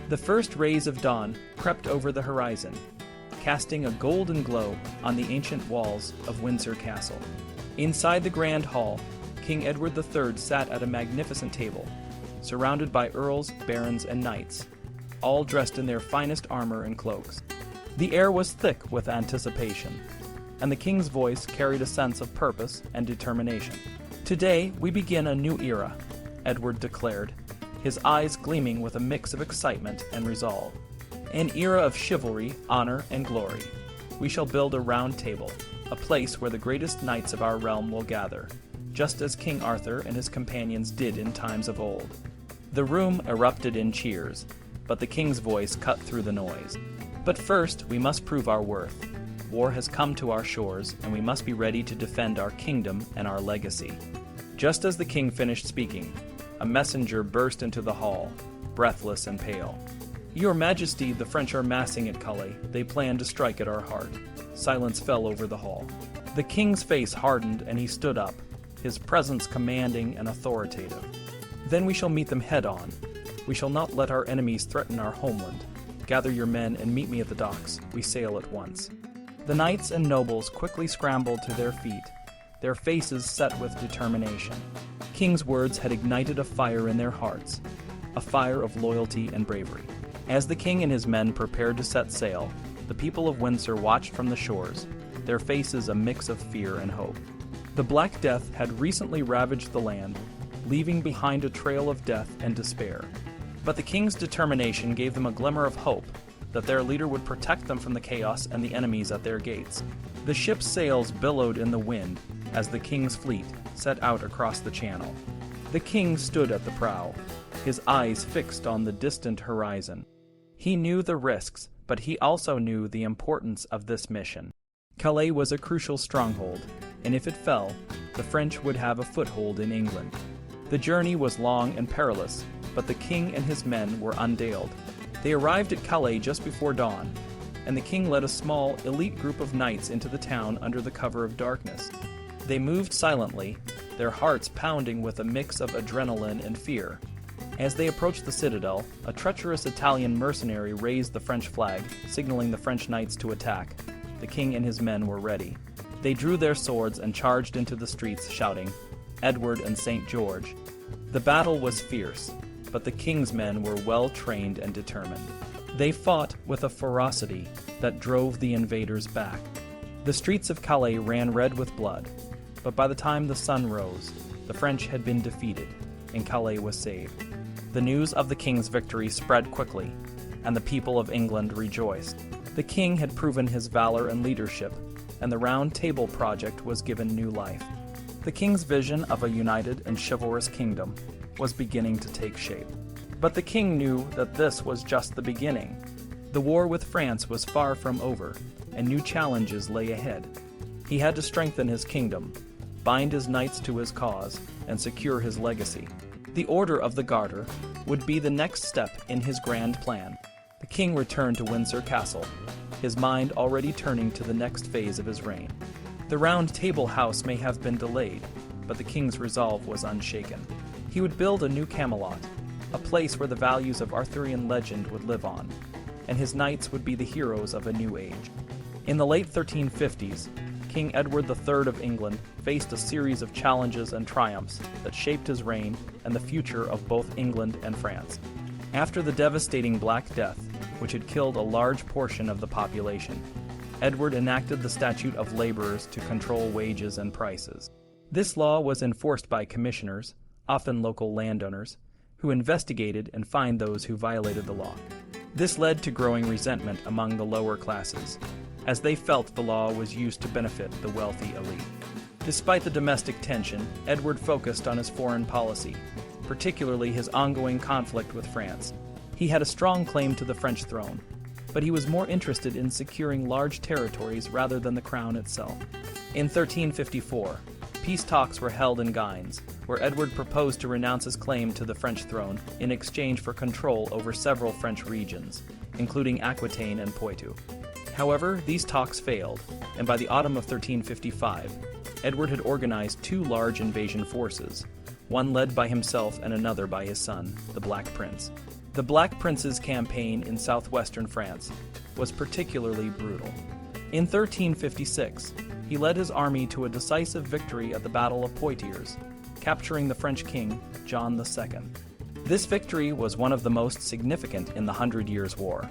The first rays of dawn crept over the horizon, casting a golden glow on the ancient walls of Windsor Castle. Inside the grand hall, King Edward III sat at a magnificent table, surrounded by earls, barons, and knights, all dressed in their finest armor and cloaks. The air was thick with anticipation, and the king's voice carried a sense of purpose and determination. "Today we begin a new era," Edward declared, his eyes gleaming with a mix of excitement and resolve. "An era of chivalry, honor, and glory. We shall build a round table, a place where the greatest knights of our realm will gather, just as King Arthur and his companions did in times of old." The room erupted in cheers, but the king's voice cut through the noise. "But first, we must prove our worth. War has come to our shores, and we must be ready to defend our kingdom and our legacy." Just as the king finished speaking, a messenger burst into the hall, breathless and pale. "Your Majesty, the French are massing at Calais. They plan to strike at our heart." Silence fell over the hall. The king's face hardened and he stood up, his presence commanding and authoritative. "Then we shall meet them head-on. We shall not let our enemies threaten our homeland. Gather your men and meet me at the docks. We sail at once." The knights and nobles quickly scrambled to their feet, their faces set with determination. King's words had ignited a fire in their hearts, a fire of loyalty and bravery. As the king and his men prepared to set sail, the people of Windsor watched from the shores, their faces a mix of fear and hope. The Black Death had recently ravaged the land, leaving behind a trail of death and despair. But the king's determination gave them a glimmer of hope that their leader would protect them from the chaos and the enemies at their gates. The ship's sails billowed in the wind as the king's fleet set out across the channel. The king stood at the prow, his eyes fixed on the distant horizon. He knew the risks, but he also knew the importance of this mission. Calais was a crucial stronghold, and if it fell, the French would have a foothold in England. The journey was long and perilous, but the king and his men were undaunted. They arrived at Calais just before dawn, and the king led a small, elite group of knights into the town under the cover of darkness. They moved silently, their hearts pounding with a mix of adrenaline and fear. As they approached the citadel, a treacherous Italian mercenary raised the French flag, signaling the French knights to attack. The king and his men were ready. They drew their swords and charged into the streets, shouting, "Edward and St. George." The battle was fierce, but the king's men were well trained and determined. They fought with a ferocity that drove the invaders back. The streets of Calais ran red with blood, but by the time the sun rose, the French had been defeated, and Calais was saved. The news of the king's victory spread quickly, and the people of England rejoiced. The king had proven his valor and leadership, and the Round Table project was given new life. The king's vision of a united and chivalrous kingdom was beginning to take shape. But the king knew that this was just the beginning. The war with France was far from over, and new challenges lay ahead. He had to strengthen his kingdom, bind his knights to his cause, and secure his legacy. The Order of the Garter would be the next step in his grand plan. The king returned to Windsor Castle, his mind already turning to the next phase of his reign. The Round Table House may have been delayed, but the king's resolve was unshaken. He would build a new Camelot, a place where the values of Arthurian legend would live on, and his knights would be the heroes of a new age. In the late 1350s, King Edward III of England faced a series of challenges and triumphs that shaped his reign and the future of both England and France. After the devastating Black Death, which had killed a large portion of the population, Edward enacted the Statute of Laborers to control wages and prices. This law was enforced by commissioners, often local landowners, who investigated and fined those who violated the law. This led to growing resentment among the lower classes, as they felt the law was used to benefit the wealthy elite. Despite the domestic tension, Edward focused on his foreign policy, particularly his ongoing conflict with France. He had a strong claim to the French throne, but he was more interested in securing large territories rather than the crown itself. In 1354, peace talks were held in Guines, where Edward proposed to renounce his claim to the French throne in exchange for control over several French regions, including Aquitaine and Poitou. However, these talks failed, and by the autumn of 1355, Edward had organized two large invasion forces, one led by himself and another by his son, the Black Prince. The Black Prince's campaign in southwestern France was particularly brutal. In 1356, he led his army to a decisive victory at the Battle of Poitiers, capturing the French king, John II. This victory was one of the most significant in the Hundred Years' War,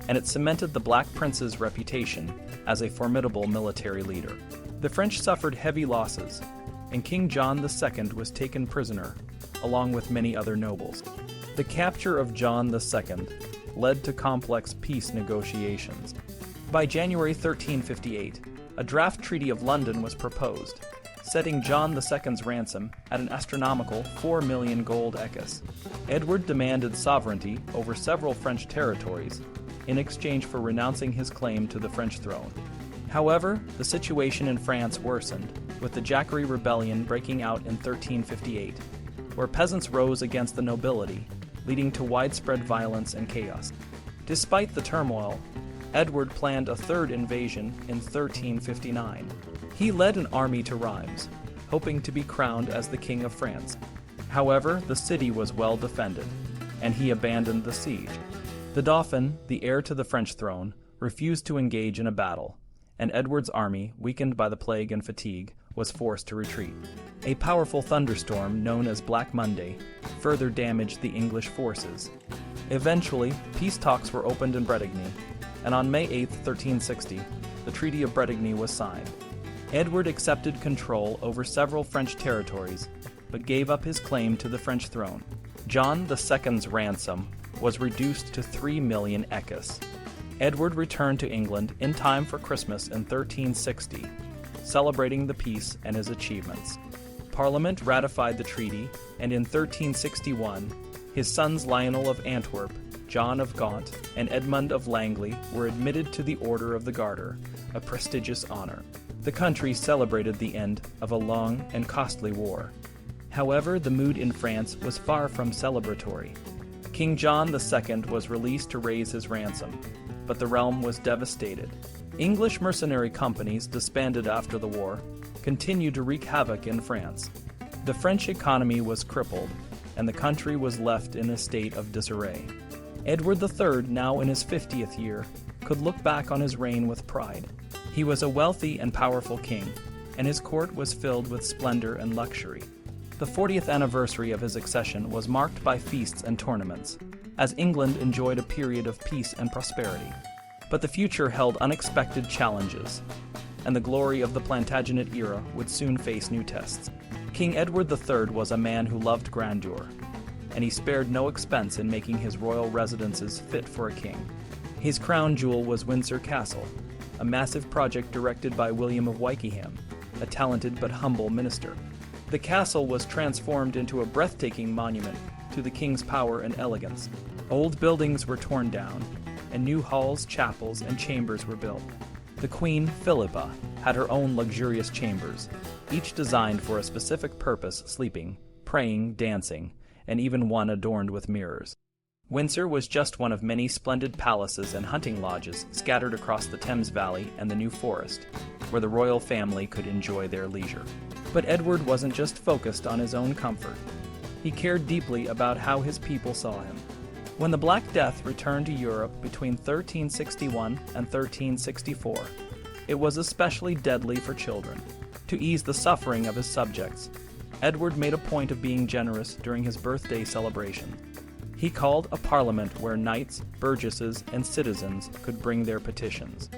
and it cemented the Black Prince's reputation as a formidable military leader. The French suffered heavy losses, and King John II was taken prisoner, along with many other nobles. The capture of John II led to complex peace negotiations. By January 1358, a draft Treaty of London was proposed, setting John II's ransom at an astronomical 4 million gold écus. Edward demanded sovereignty over several French territories in exchange for renouncing his claim to the French throne. However, the situation in France worsened, with the Jacquerie Rebellion breaking out in 1358, where peasants rose against the nobility, leading to widespread violence and chaos. Despite the turmoil, Edward planned a third invasion in 1359. He led an army to Reims, hoping to be crowned as the King of France. However, the city was well defended, and he abandoned the siege. The Dauphin, the heir to the French throne, refused to engage in a battle, and Edward's army, weakened by the plague and fatigue, was forced to retreat. A powerful thunderstorm known as Black Monday further damaged the English forces. Eventually, peace talks were opened in Bretigny, and on May 8, 1360, the Treaty of Bretigny was signed. Edward accepted control over several French territories, but gave up his claim to the French throne. John II's ransom was reduced to 3 million écus. Edward returned to England in time for Christmas in 1360, celebrating the peace and his achievements. Parliament ratified the treaty, and in 1361, his sons Lionel of Antwerp, John of Gaunt, and Edmund of Langley were admitted to the Order of the Garter, a prestigious honor. The country celebrated the end of a long and costly war. However, the mood in France was far from celebratory. King John II was released to raise his ransom, but the realm was devastated. English mercenary companies disbanded after the war, continued to wreak havoc in France. The French economy was crippled, and the country was left in a state of disarray. Edward III, now in his 50th year, could look back on his reign with pride. He was a wealthy and powerful king, and his court was filled with splendor and luxury. The 40th anniversary of his accession was marked by feasts and tournaments, as England enjoyed a period of peace and prosperity. But the future held unexpected challenges, and the glory of the Plantagenet era would soon face new tests. King Edward III was a man who loved grandeur, and he spared no expense in making his royal residences fit for a king. His crown jewel was Windsor Castle, a massive project directed by William of Wykeham, a talented but humble minister. The castle was transformed into a breathtaking monument to the king's power and elegance. Old buildings were torn down, and new halls, chapels, and chambers were built. The Queen, Philippa, had her own luxurious chambers, each designed for a specific purpose: sleeping, praying, dancing, and even one adorned with mirrors. Windsor was just one of many splendid palaces and hunting lodges scattered across the Thames Valley and the New Forest, where the royal family could enjoy their leisure. But Edward wasn't just focused on his own comfort. He cared deeply about how his people saw him. When the Black Death returned to Europe between 1361 and 1364, it was especially deadly for children. To ease the suffering of his subjects, Edward made a point of being generous during his birthday celebration. He called a parliament where knights, burgesses, and citizens could bring their petitions.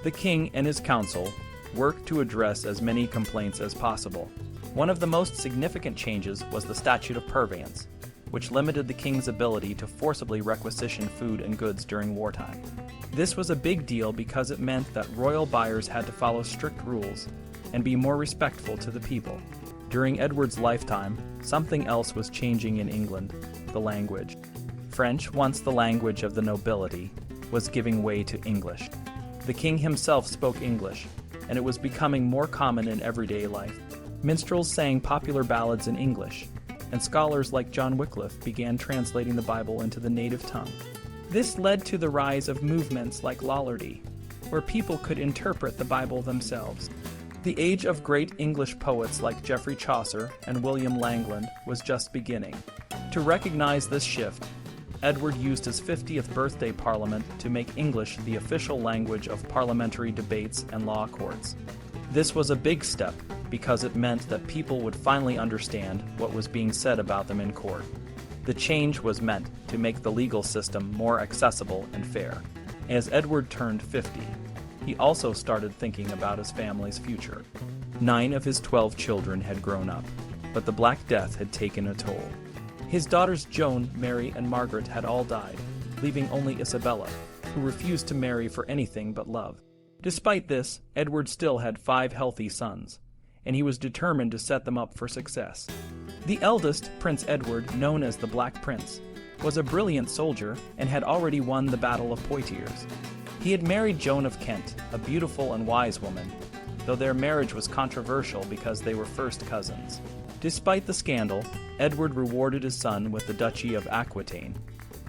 The king and his council worked to address as many complaints as possible. One of the most significant changes was the Statute of Purveyance, which limited the king's ability to forcibly requisition food and goods during wartime. This was a big deal because it meant that royal buyers had to follow strict rules and be more respectful to the people. During Edward's lifetime, something else was changing in England: the language. French, once the language of the nobility, was giving way to English. The king himself spoke English, and it was becoming more common in everyday life. Minstrels sang popular ballads in English, and scholars like John Wycliffe began translating the Bible into the native tongue. This led to the rise of movements like Lollardy, where people could interpret the Bible themselves. The age of great English poets like Geoffrey Chaucer and William Langland was just beginning. To recognize this shift, Edward used his 50th birthday parliament to make English the official language of parliamentary debates and law courts. This was a big step because it meant that people would finally understand what was being said about them in court. The change was meant to make the legal system more accessible and fair. As Edward turned 50, he also started thinking about his family's future. 9 of his 12 children had grown up, but the Black Death had taken a toll. His daughters Joan, Mary, and Margaret had all died, leaving only Isabella, who refused to marry for anything but love. Despite this, Edward still had 5 healthy sons, and he was determined to set them up for success. The eldest, Prince Edward, known as the Black Prince, was a brilliant soldier and had already won the Battle of Poitiers. He had married Joan of Kent, a beautiful and wise woman, though their marriage was controversial because they were first cousins. Despite the scandal, Edward rewarded his son with the Duchy of Aquitaine,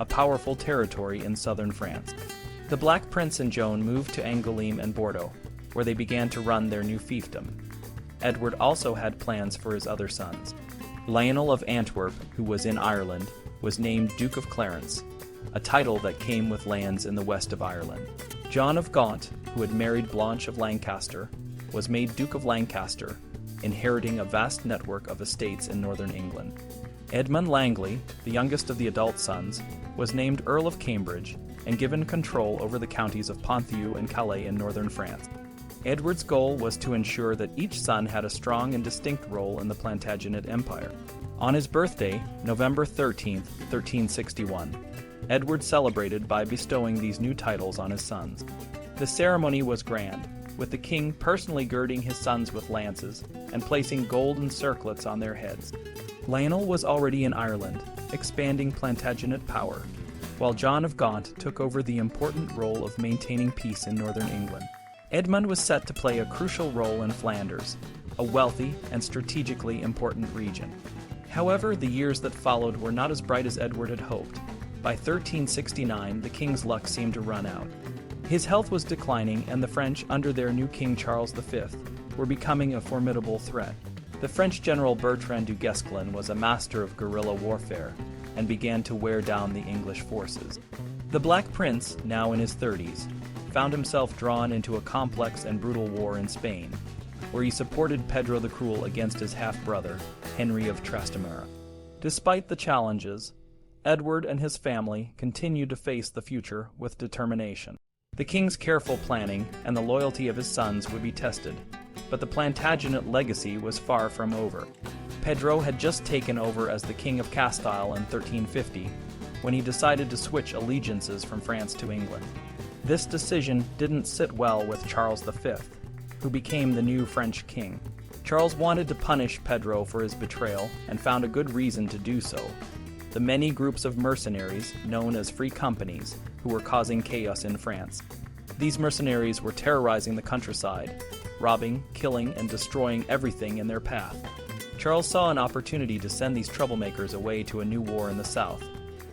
a powerful territory in southern France. The Black Prince and Joan moved to Angoulême and Bordeaux, where they began to run their new fiefdom. Edward also had plans for his other sons. Lionel of Antwerp, who was in Ireland, was named Duke of Clarence, a title that came with lands in the west of Ireland. John of Gaunt, who had married Blanche of Lancaster, was made Duke of Lancaster, inheriting a vast network of estates in northern England. Edmund Langley, the youngest of the adult sons, was named Earl of Cambridge and given control over the counties of Ponthieu and Calais in northern France. Edward's goal was to ensure that each son had a strong and distinct role in the Plantagenet Empire. On his birthday, November 13, 1361, Edward celebrated by bestowing these new titles on his sons. The ceremony was grand, with the king personally girding his sons with lances and placing golden circlets on their heads. Lionel was already in Ireland, expanding Plantagenet power, while John of Gaunt took over the important role of maintaining peace in northern England. Edmund was set to play a crucial role in Flanders, a wealthy and strategically important region. However, the years that followed were not as bright as Edward had hoped. By 1369, the king's luck seemed to run out. His health was declining, and the French, under their new king Charles V, were becoming a formidable threat. The French general Bertrand du Guesclin was a master of guerrilla warfare and began to wear down the English forces. The Black Prince, now in his 30s, found himself drawn into a complex and brutal war in Spain, where he supported Pedro the Cruel against his half-brother, Henry of Trastamara. Despite the challenges, Edward and his family continued to face the future with determination. The king's careful planning and the loyalty of his sons would be tested, but the Plantagenet legacy was far from over. Pedro had just taken over as the King of Castile in 1350, when he decided to switch allegiances from France to England. This decision didn't sit well with Charles V, who became the new French king. Charles wanted to punish Pedro for his betrayal and found a good reason to do so: the many groups of mercenaries, known as free companies, who were causing chaos in France. These mercenaries were terrorizing the countryside, robbing, killing, and destroying everything in their path. Charles saw an opportunity to send these troublemakers away to a new war in the south,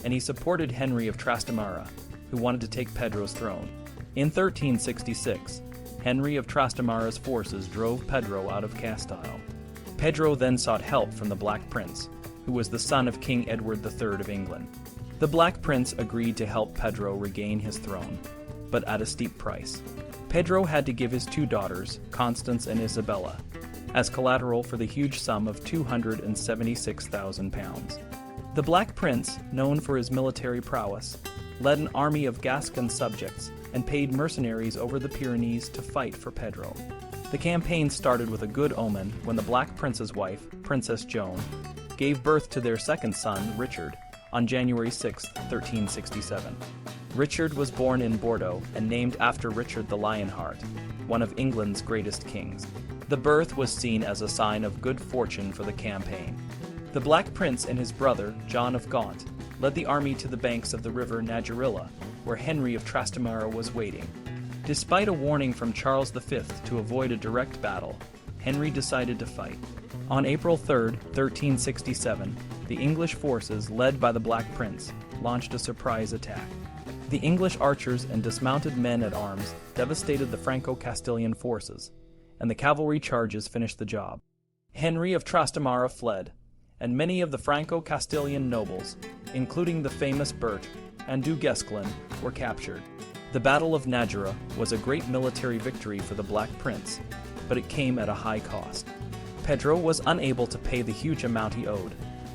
and he supported Henry of Trastamara, who wanted to take Pedro's throne. In 1366, Henry of Trastamara's forces drove Pedro out of Castile. Pedro then sought help from the Black Prince, who was the son of King Edward III of England. The Black Prince agreed to help Pedro regain his throne, but at a steep price. Pedro had to give his 2 daughters, Constance and Isabella, as collateral for the huge sum of £276,000. The Black Prince, known for his military prowess, led an army of Gascon subjects and paid mercenaries over the Pyrenees to fight for Pedro. The campaign started with a good omen when the Black Prince's wife, Princess Joan, gave birth to their second son, Richard, on January 6, 1367. Richard was born in Bordeaux and named after Richard the Lionheart, one of England's greatest kings. The birth was seen as a sign of good fortune for the campaign. The Black Prince and his brother, John of Gaunt, led the army to the banks of the river Nagarilla, where Henry of Trastamara was waiting. Despite a warning from Charles V to avoid a direct battle, Henry decided to fight. On April 3, 1367, the English forces, led by the Black Prince, launched a surprise attack. The English archers and dismounted men-at-arms devastated the Franco-Castilian forces, and the cavalry charges finished the job. Henry of Trastamara fled, and many of the Franco-Castilian nobles, including the famous Bert and Du Guesclin, were captured. The Battle of Nájera was a great military victory for the Black Prince, but it came at a high cost. Pedro was unable to pay the huge amount he owed,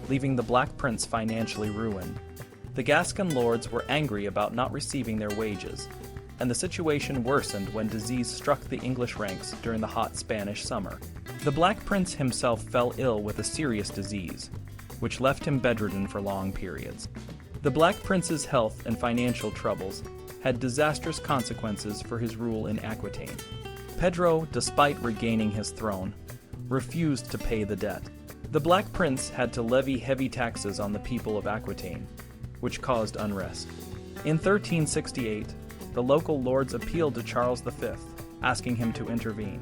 leaving the Black Prince financially ruined. The Gascon lords were angry about not receiving their wages, and the situation worsened when disease struck the English ranks during the hot Spanish summer. The Black Prince himself fell ill with a serious disease, which left him bedridden for long periods. The Black Prince's health and financial troubles had disastrous consequences for his rule in Aquitaine. Pedro, despite regaining his throne, refused to pay the debt. The Black Prince had to levy heavy taxes on the people of Aquitaine, which caused unrest. In 1368, the local lords appealed to Charles V, asking him to intervene.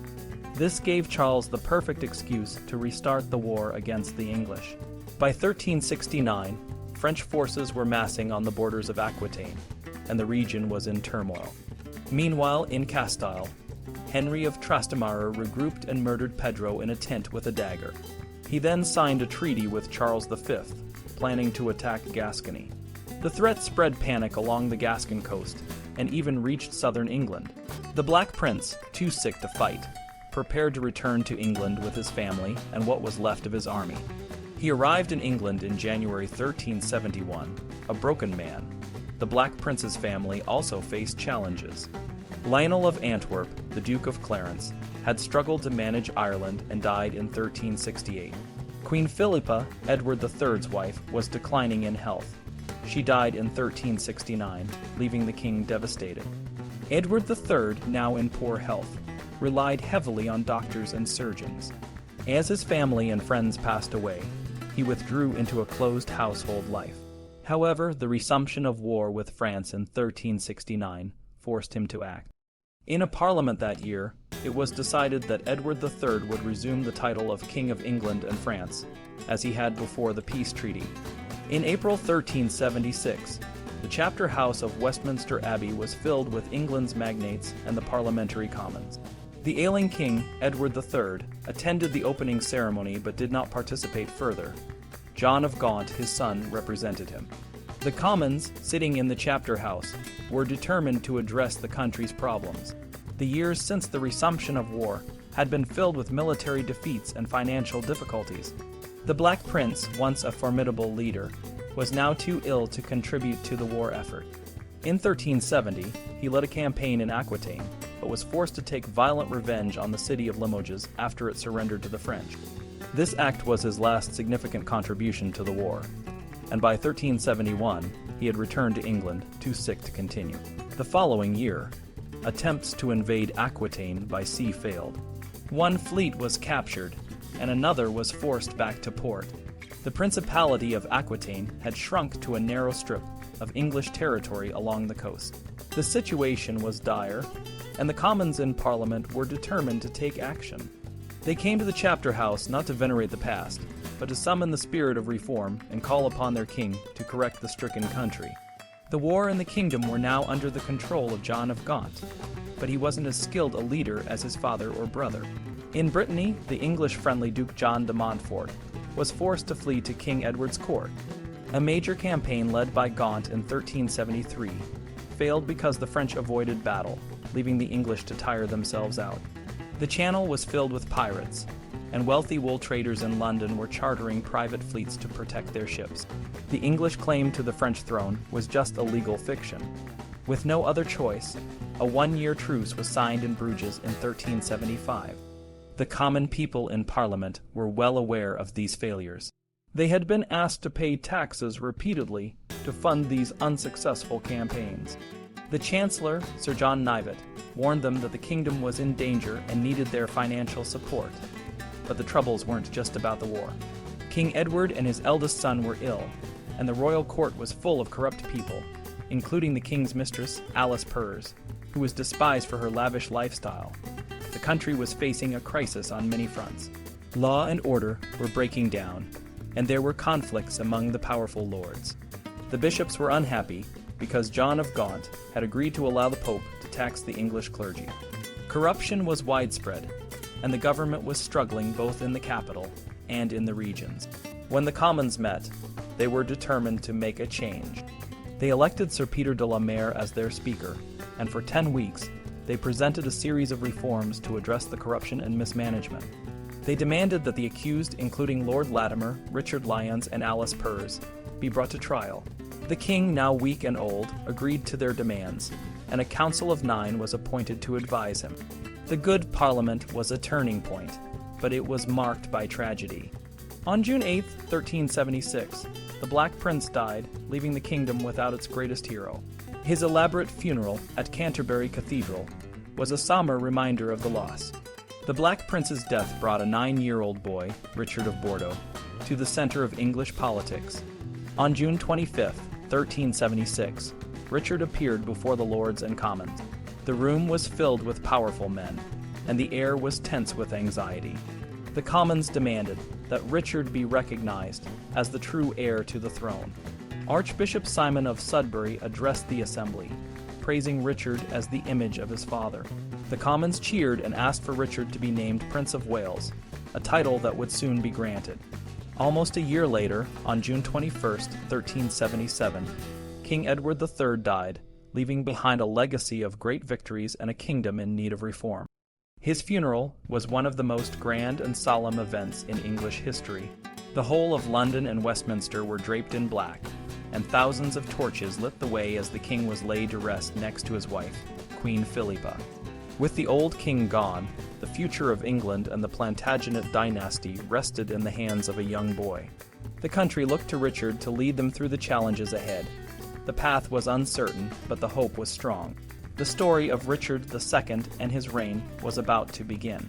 This gave Charles the perfect excuse to restart the war against the English. By 1369, French forces were massing on the borders of Aquitaine, and the region was in turmoil. Meanwhile, in Castile, Henry of Trastamara regrouped and murdered Pedro in a tent with a dagger. He then signed a treaty with Charles V, planning to attack Gascony. The threat spread panic along the Gascon coast and even reached southern England. The Black Prince, too sick to fight, prepared to return to England with his family and what was left of his army. He arrived in England in January 1371, a broken man. The Black Prince's family also faced challenges. Lionel of Antwerp, the Duke of Clarence, had struggled to manage Ireland and died in 1368. Queen Philippa, Edward III's wife, was declining in health. She died in 1369, leaving the king devastated. Edward III, now in poor health, relied heavily on doctors and surgeons. As his family and friends passed away, he withdrew into a closed household life. However, the resumption of war with France in 1369 forced him to act. In a parliament that year, it was decided that Edward III would resume the title of King of England and France, as he had before the peace treaty. In April 1376, the chapter house of Westminster Abbey was filled with England's magnates and the parliamentary commons. The ailing king, Edward III, attended the opening ceremony but did not participate further. John of Gaunt, his son, represented him. The commons, sitting in the chapter house, were determined to address the country's problems. The years since the resumption of war had been filled with military defeats and financial difficulties. The Black Prince, once a formidable leader, was now too ill to contribute to the war effort. In 1370, he led a campaign in Aquitaine, but was forced to take violent revenge on the city of Limoges after it surrendered to the French. This act was his last significant contribution to the war, and by 1371, he had returned to England, too sick to continue. The following year, attempts to invade Aquitaine by sea failed. One fleet was captured, and another was forced back to port. The Principality of Aquitaine had shrunk to a narrow strip of English territory along the coast. The situation was dire, and the Commons in Parliament were determined to take action. They came to the chapter house not to venerate the past, but to summon the spirit of reform and call upon their king to correct the stricken country. The war and the kingdom were now under the control of John of Gaunt, but he wasn't as skilled a leader as his father or brother. In Brittany, the English-friendly Duke John de Montfort was forced to flee to King Edward's court. A major campaign led by Gaunt in 1373 failed because the French avoided battle, leaving the English to tire themselves out. The Channel was filled with pirates, and wealthy wool traders in London were chartering private fleets to protect their ships. The English claim to the French throne was just a legal fiction. With no other choice, a one-year truce was signed in Bruges in 1375. The common people in Parliament were well aware of these failures. They had been asked to pay taxes repeatedly to fund these unsuccessful campaigns. The Chancellor, Sir John Knivet, warned them that the kingdom was in danger and needed their financial support. But the troubles weren't just about the war. King Edward and his eldest son were ill, and the royal court was full of corrupt people, including the king's mistress, Alice Pers, who was despised for her lavish lifestyle. The country was facing a crisis on many fronts. Law and order were breaking down, and there were conflicts among the powerful lords. The bishops were unhappy because John of Gaunt had agreed to allow the Pope to tax the English clergy. Corruption was widespread, and the government was struggling both in the capital and in the regions. When the Commons met, they were determined to make a change. They elected Sir Peter de la Mare as their speaker, and for 10 weeks, they presented a series of reforms to address the corruption and mismanagement. They demanded that the accused, including Lord Latimer, Richard Lyons, and Alice Purrs, be brought to trial. The king, now weak and old, agreed to their demands, and a council of 9 was appointed to advise him. The Good Parliament was a turning point, but it was marked by tragedy. On June 8, 1376, the Black Prince died, leaving the kingdom without its greatest hero. His elaborate funeral at Canterbury Cathedral was a somber reminder of the loss. The Black Prince's death brought a 9-year-old boy, Richard of Bordeaux, to the center of English politics. On June 25, 1376, Richard appeared before the Lords and Commons. The room was filled with powerful men, and the air was tense with anxiety. The Commons demanded that Richard be recognized as the true heir to the throne. Archbishop Simon of Sudbury addressed the assembly, praising Richard as the image of his father. The Commons cheered and asked for Richard to be named Prince of Wales, a title that would soon be granted. Almost a year later, on June 21, 1377, King Edward III died, leaving behind a legacy of great victories and a kingdom in need of reform. His funeral was one of the most grand and solemn events in English history. The whole of London and Westminster were draped in black, and thousands of torches lit the way as the king was laid to rest next to his wife, Queen Philippa. With the old king gone, the future of England and the Plantagenet dynasty rested in the hands of a young boy. The country looked to Richard to lead them through the challenges ahead. The path was uncertain, but the hope was strong. The story of Richard II and his reign was about to begin.